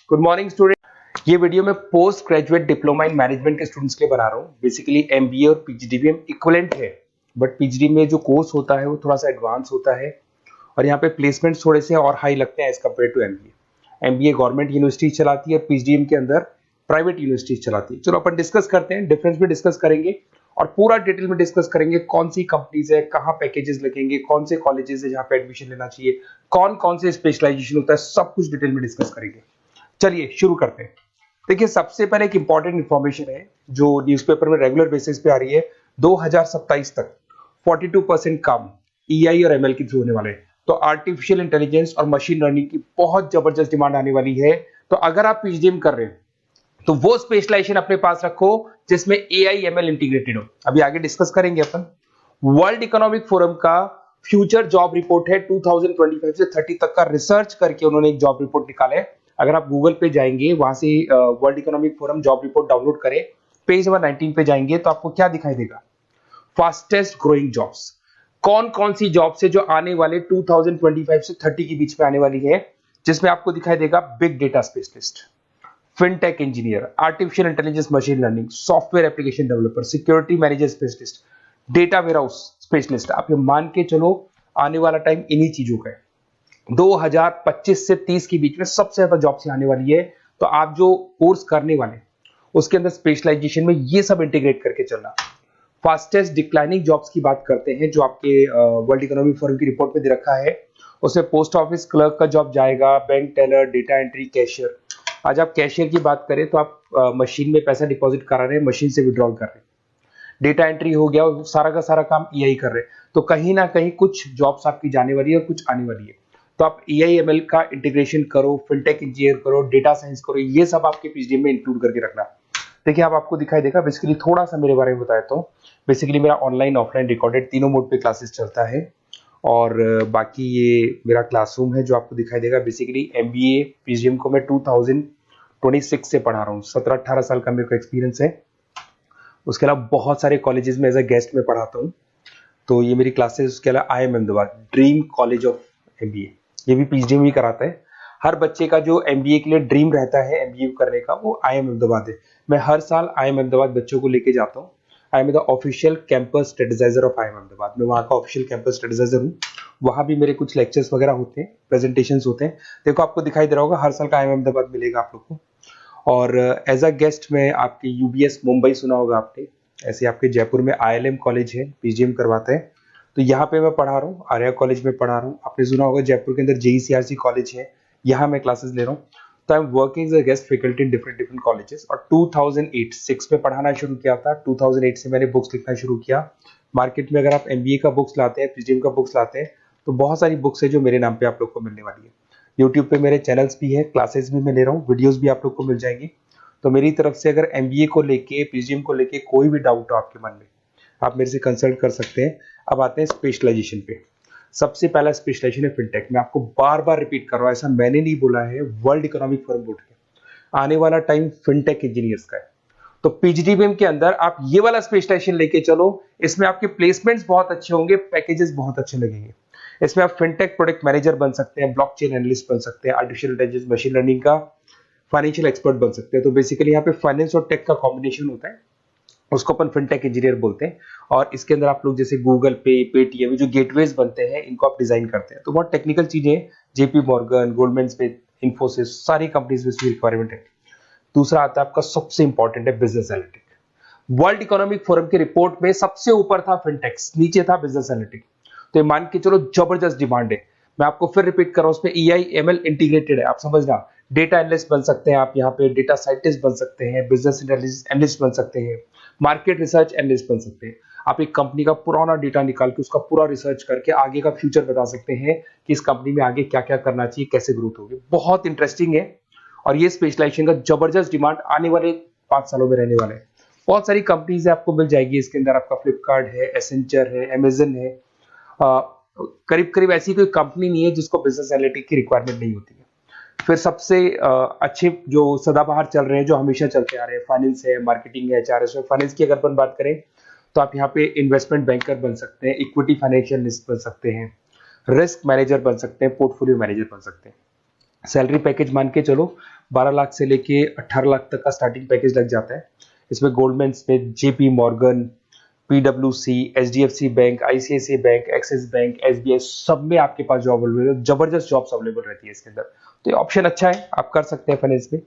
Good morning student. ये video मैं post graduate diploma in management के स्टूडेंट्स के लिए बना रहा हूँ। बेसिकली एमबीए और पीजीडीबीएम इक्विवेलेंट है, बट पीजीडी में जो कोर्स होता है वो थोड़ा सा एडवांस होता है और यहाँ पे प्लेसमेंट्स थोड़े से और हाई लगते हैं as compare to MBA. MBA government university चलाती है, पीजीडीएम के अंदर प्राइवेट यूनिवर्सिटी चलाती है। चलो अपन डिस्कस करते हैं, डिफरेंस भी डिस्कस करेंगे और पूरा डिटेल में डिस्कस करेंगे कौन सी कंपनीज है, कहाँ पैकेजेस लगेंगे, कौन से कॉलेजेस है जहाँ पे एडमिशन लेना चाहिए, कौन कौन से स्पेशलाइजेशन होता है, सब कुछ डिटेल में डिस्कस करेंगे। चलिए शुरू करते हैं। देखिए सबसे पहले एक इंपॉर्टेंट इंफॉर्मेशन है जो न्यूज़पेपर में रेगुलर बेसिस पे आ रही है। 2027 तक 42% काम ईआई और एमएल के थ्रू होने वाले हैं। तो आर्टिफिशियल इंटेलिजेंस और मशीन लर्निंग की बहुत जबरदस्त डिमांड आने वाली है। तो अगर आप पीजीडीएम कर रहे हैं तो वो स्पेशलाइजेशन अपने पास रखो जिसमें एआई एमएल इंटीग्रेटेड हो। अभी आगे डिस्कस करेंगे अपन। वर्ल्ड इकोनॉमिक फोरम का फ्यूचर जॉब रिपोर्ट है 2025 से 30 तक का रिसर्च करके उन्होंने एक जॉब रिपोर्ट निकाला है। अगर आप गूगल पे जाएंगे, वहां से world economic forum job report download करें, पेज नंबर 19 पे जाएंगे तो आपको क्या दिखाई देगा? फास्टेस्ट ग्रोइंग जॉब्स, कौन कौन सी जॉब्स है जो आने वाले 2025 से 30 के बीच में आने वाली है, जिसमें आपको दिखाई देगा big data specialist, fintech engineer, artificial intelligence machine learning, software application developer, security manager specialist, data warehouse specialist. आप ये मान के चलो आने वाला टाइम इन्हीं चीजों का है। 2025 से 30 के बीच में सबसे ज्यादा जॉब्स आने वाली है। तो आप जो कोर्स करने वाले उसके अंदर स्पेशलाइजेशन में ये सब इंटीग्रेट करके चलना। फास्टेस्ट डिक्लाइनिंग जॉब्स की बात करते हैं जो आपके वर्ल्ड इकोनॉमिक फोरम की रिपोर्ट में दे रखा है। उसमें पोस्ट ऑफिस क्लर्क का जॉब जाएगा, bank teller, data entry, cashier. आज आप कैशियर की बात करें तो आप मशीन में पैसा डिपॉजिट करा रहे हैं, मशीन से विड्रॉल कर रहे हैं। डेटा एंट्री हो गया, सारा का सारा काम ईआई कर रहे हैं। तो कहीं ना कहीं कुछ जॉब्स आपकी जाने वाली है और कुछ आने वाली है। तो आप एआई एमएल का इंटीग्रेशन करो, फिनटेक इंजीनियर करो, डेटा साइंस करो, ये सब आपके पीजीडीएम में इंक्लूड करके रखना। देखिए अब आपको दिखाई देगा। बेसिकली थोड़ा सा मेरे बारे में बताया तो बेसिकली मेरा ऑनलाइन ऑफलाइन रिकॉर्डेड तीनों मोड पे क्लासेस चलता है और बाकी ये मेरा क्लासरूम है जो आपको दिखाई देगा। बेसिकली एमबीए पीजीडीएम को मैं 2026 से पढ़ा रहा हूँ। 17-18 साल का मेरे को एक्सपीरियंस है। उसके अलावा बहुत सारे कॉलेजेस में एज अ गेस्ट में पढ़ाता हूँ। तो ये मेरी क्लासेस, उसके अलावा IM Ahmedabad dream college of MBA, ये भी पीजीडीएम ही कराता है। हर बच्चे का जो एमबीए के लिए ड्रीम रहता है एमबीए करने का, वो आईएम अहमदाबाद है। मैं हर साल आईएम अहमदाबाद बच्चों को लेके जाता हूँ। I am the official campus strategizer of IIM Ahmedabad. मैं वहाँ का ऑफिशियल कैंपस स्ट्रेटेजाइजर हूँ। वहाँ भी मेरे कुछ लेक्चर्स वगैरह होते हैं, प्रेजेंटेशंस होते हैं। देखो आपको दिखाई दे रहा होगा, हर साल का आईएम अहमदाबाद मिलेगा आप लोग को। और एज अ गेस्ट में आपके यूबीएस मुंबई सुना होगा आपने, ऐसे आपके जयपुर में आईएलएम कॉलेज है, पीजीडीएम करवाते हैं। तो यहाँ पे मैं पढ़ा रहा हूँ, आर्या कॉलेज में पढ़ा रहा हूँ। आपने सुना होगा जयपुर के अंदर जेईसीआरसी कॉलेज है, यहाँ मैं क्लासेस ले रहा हूँ। तो I am working as a guest faculty in different colleges. और 2008-6 में पढ़ाना शुरू किया था। 2008 से मैंने बुक्स लिखना शुरू किया। मार्केट में अगर आप एमबीए का बुक्स लाते हैं, पीजीडीएम का बुक्स लाते हैं, तो बहुत सारी बुक्स है जो मेरे नाम पे आप लोग को मिलने वाली है। यूट्यूब पे मेरे चैनल्स भी है, क्लासेस भी मैं ले रहा हूँ, वीडियोज भी आप लोग को मिल जाएंगी। तो मेरी तरफ से अगर एमबीए को लेके, पीजीडीएम को लेके कोई भी डाउट हो आपके मन में, आप मेरे से कंसल्ट कर सकते हैं। अब आते हैं स्पेशलाइजेशन पे। सबसे पहला स्पेशलाइजेशन है फिनटेक। मैं आपको बार बार रिपीट कर रहा हूं, ऐसा मैंने नहीं बोला है, वर्ल्ड इकोनॉमिक फोरम बोर्ड के। आने वाला टाइम फिनटेक इंजीनियर्स का है। तो पीजीडीबीएम के अंदर आप ये वाला स्पेशलाइजेशन लेके चलो। इसमें आपके प्लेसमेंट्स बहुत अच्छे होंगे, पैकेजेस बहुत अच्छे लगेंगे। इसमें आप फिनटेक प्रोडक्ट मैनेजर बन सकते हैं, ब्लॉकचेन एनालिस्ट बन सकते हैं, आर्टिफिशियल इंटेलिजेंस मशीन लर्निंग का फाइनेंशियल एक्सपर्ट बन सकते हैं। तो बेसिकली यहाँ पे फाइनेंस और टेक का कॉम्बिनेशन होता है, उसको अपन फिनटेक इंजीनियर बोलते हैं। और इसके अंदर आप लोग जैसे गूगल पे, पेटीएम, जो गेटवेज बनते हैं, इनको आप डिजाइन करते हैं। तो बहुत टेक्निकल चीजें हैं। JP Morgan, Goldman Smith, Infosys, सारी कंपनीज में इसकी रिक्वायरमेंट है। दूसरा आता है आपका सबसे इंपॉर्टेंट है business analytic. World economic forum की रिपोर्ट में सबसे ऊपर था फिनटेक्स, नीचे था बिजनेस एनालिटिक। तो ये मान के चलो जबरदस्त डिमांड है। मैं आपको फिर रिपीट कर रहा हूं, उसमें ईआई एमएल इंटीग्रेटेड है। आप समझना, डेटा एनालिस्ट बन सकते हैं आप, यहाँ पे डेटा साइंटिस्ट बन सकते हैं, बिजनेस एनालिस्ट बन सकते हैं, मार्केट रिसर्च एनालिस्ट बन सकते हैं। आप एक कंपनी का पुराना डेटा निकाल के उसका पूरा रिसर्च करके आगे का फ्यूचर बता सकते हैं कि इस कंपनी में आगे क्या क्या करना चाहिए, कैसे ग्रोथ होगी। बहुत इंटरेस्टिंग है और ये स्पेशलाइजेशन का जबरदस्त डिमांड आने वाले 5 सालों में रहने वाले हैं। बहुत सारी कंपनीज आपको मिल जाएगी इसके अंदर। आपका फ्लिपकार्ट है, एसेंचर है, अमेजन है। करीब करीब ऐसी कोई कंपनी नहीं है जिसको बिजनेस एनालिटिक की रिक्वायरमेंट नहीं होती है। फिर सबसे अच्छे जो सदाबहार चल रहे हैं, जो हमेशा चलते आ रहे हैं, फाइनेंस है, मार्केटिंग है, एचआर है। फाइनेंस की अगर अपन बात करें तो आप यहाँ पे इन्वेस्टमेंट बैंकर बन सकते हैं, इक्विटी फाइनेंशियल बन सकते हैं, रिस्क मैनेजर बन सकते हैं, पोर्टफोलियो मैनेजर बन सकते हैं। सैलरी पैकेज मान के चलो 12 लाख से लेके 18 लाख तक का स्टार्टिंग पैकेज लग जाता है। इसमें गोल्डमैन स्मिथ, जेपी मॉर्गन, पीडब्ल्यूसी, HDFC bank, ICICI bank, Axis bank, SBI, सब में आपके पास जॉब अवेलेबल है। जबरदस्त जॉब्स अवेलेबल रहती है इसके अंदर, तो ये ऑप्शन अच्छा है, आप कर सकते हैं फाइनेंस में।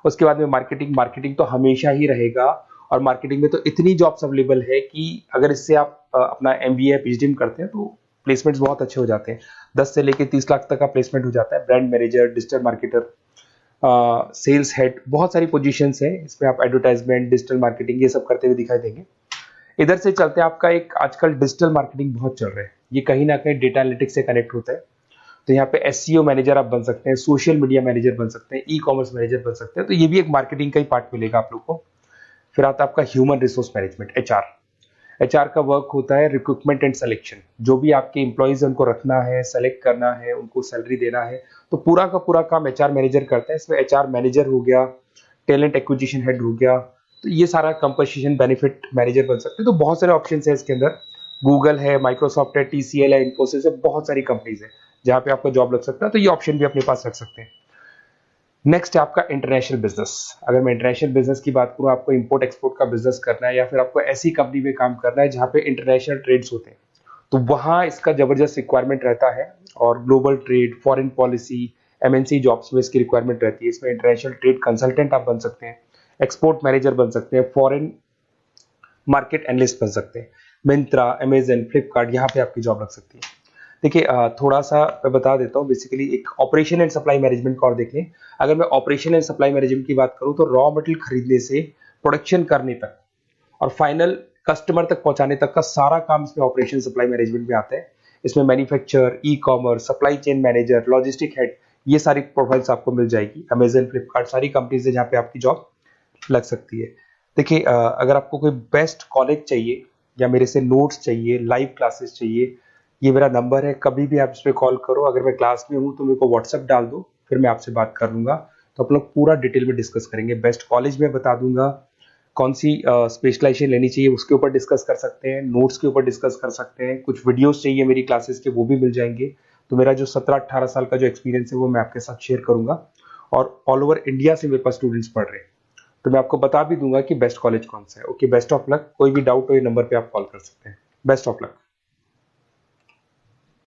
उसके बाद में मार्केटिंग, मार्केटिंग तो हमेशा ही रहेगा, और मार्केटिंग में तो इतनी जॉब्स अवेलेबल है कि अगर इससे आप अपना एमबीए या पीएचडी करते हैं तो प्लेसमेंट्स बहुत अच्छे हो जाते हैं। 10 से लेके 30 लाख तक का प्लेसमेंट हो जाता है। Brand manager, digital marketer, sales head, बहुत सारी पोजीशंस है इसमें। आप एडवर्टाइजमेंट, डिजिटल मार्केटिंग ये सब करते हुए दिखाई देंगे। इधर से चलते हैं, आपका एक आजकल डिजिटल मार्केटिंग बहुत चल रहा है, ये कहीं ना कहीं डेटा एनालिटिक्स से कनेक्ट होता है। तो यहाँ पे एसईओ मैनेजर आप बन सकते हैं, सोशल मीडिया मैनेजर बन सकते हैं, ई कॉमर्स मैनेजर बन सकते हैं, तो ये भी एक मार्केटिंग का ही पार्ट मिलेगा आप लोग को। फिर आता है आपका human resource management, HR. HR का वर्क होता है रिक्रूटमेंट एंड सिलेक्शन। जो भी आपके एम्प्लॉइज उनको रखना है, सेलेक्ट करना है, उनको सैलरी देना है, तो पूरा का पूरा काम एचआर मैनेजर करता है। इसमें एचआर मैनेजर हो गया, टैलेंट एक्विजिशन हेड हो गया, तो ये सारा कंपोजिशन बेनिफिट मैनेजर बन सकते हैं। तो बहुत सारे ऑप्शन है इसके अंदर। गूगल है, माइक्रोसॉफ्ट है, टीसीएल है, इन्फोसिस है, बहुत सारी कंपनीज है जहां पे आपका जॉब लग सकता है, तो ये ऑप्शन भी अपने पास रख सकते हैं। नेक्स्ट है आपका इंटरनेशनल बिजनेस। अगर मैं इंटरनेशनल बिजनेस की बात करूं, आपको इंपोर्ट एक्सपोर्ट का बिजनेस करना है, या फिर आपको ऐसी कंपनी में काम करना है जहां पे इंटरनेशनल ट्रेड्स होते हैं, तो वहां इसका जबरदस्त रिक्वायरमेंट रहता है। और global trade, foreign policy, MNC jobs में इसकी रिक्वायरमेंट रहती है। इसमें इंटरनेशनल ट्रेड कंसल्टेंट आप बन सकते हैं, एक्सपोर्ट मैनेजर बन सकते हैं, फॉरेन मार्केट एनालिस्ट बन सकते हैं। मिंत्रा, अमेजन, फ्लिपकार्ट, यहाँ पे आपकी जॉब लग सकती है। देखिए थोड़ा सा मैं बता देता हूँ। बेसिकली एक ऑपरेशन एंड सप्लाई मैनेजमेंट का और देख लें। अगर मैं ऑपरेशन एंड सप्लाई मैनेजमेंट की बात करूँ, तो रॉ मटेरियल खरीदने से प्रोडक्शन करने तक और फाइनल कस्टमर तक पहुंचाने तक का सारा काम इसमें ऑपरेशन सप्लाई मैनेजमेंट में आता है। इसमें manufacture, e commerce, supply chain manager, logistic head, ये सारी प्रोफाइल्स आपको मिल जाएगी। अमेजन, फ्लिपकार्ट, सारी कंपनीज है जहाँ पे आपकी जॉब लग सकती है। देखिए अगर आपको कोई बेस्ट कॉलेज चाहिए, या मेरे से नोट्स चाहिए, लाइव क्लासेस चाहिए, ये मेरा नंबर है, कभी भी आप इस पर कॉल करो। अगर मैं क्लास में हूँ तो मेरे को व्हाट्सएप डाल दो, फिर मैं आपसे बात कर लूंगा। तो आप लोग पूरा डिटेल में डिस्कस करेंगे। बेस्ट कॉलेज में बता दूंगा, कौन सी स्पेशलाइजेशन लेनी चाहिए उसके ऊपर डिस्कस कर सकते हैं, नोट्स के ऊपर डिस्कस कर सकते हैं। कुछ वीडियोस चाहिए मेरी क्लासेस के, वो भी मिल जाएंगे। तो मेरा जो 17-18 साल का जो एक्सपीरियंस है वो मैं आपके साथ शेयर करूंगा। और ऑल ओवर इंडिया से मेरे पास स्टूडेंट्स पढ़ रहे हैं, तो मैं आपको बता भी दूंगा कि बेस्ट कॉलेज कौन सा है। Okay, best of luck. कोई भी डाउट हो ये नंबर पे आप कॉल कर सकते हैं। Best of luck.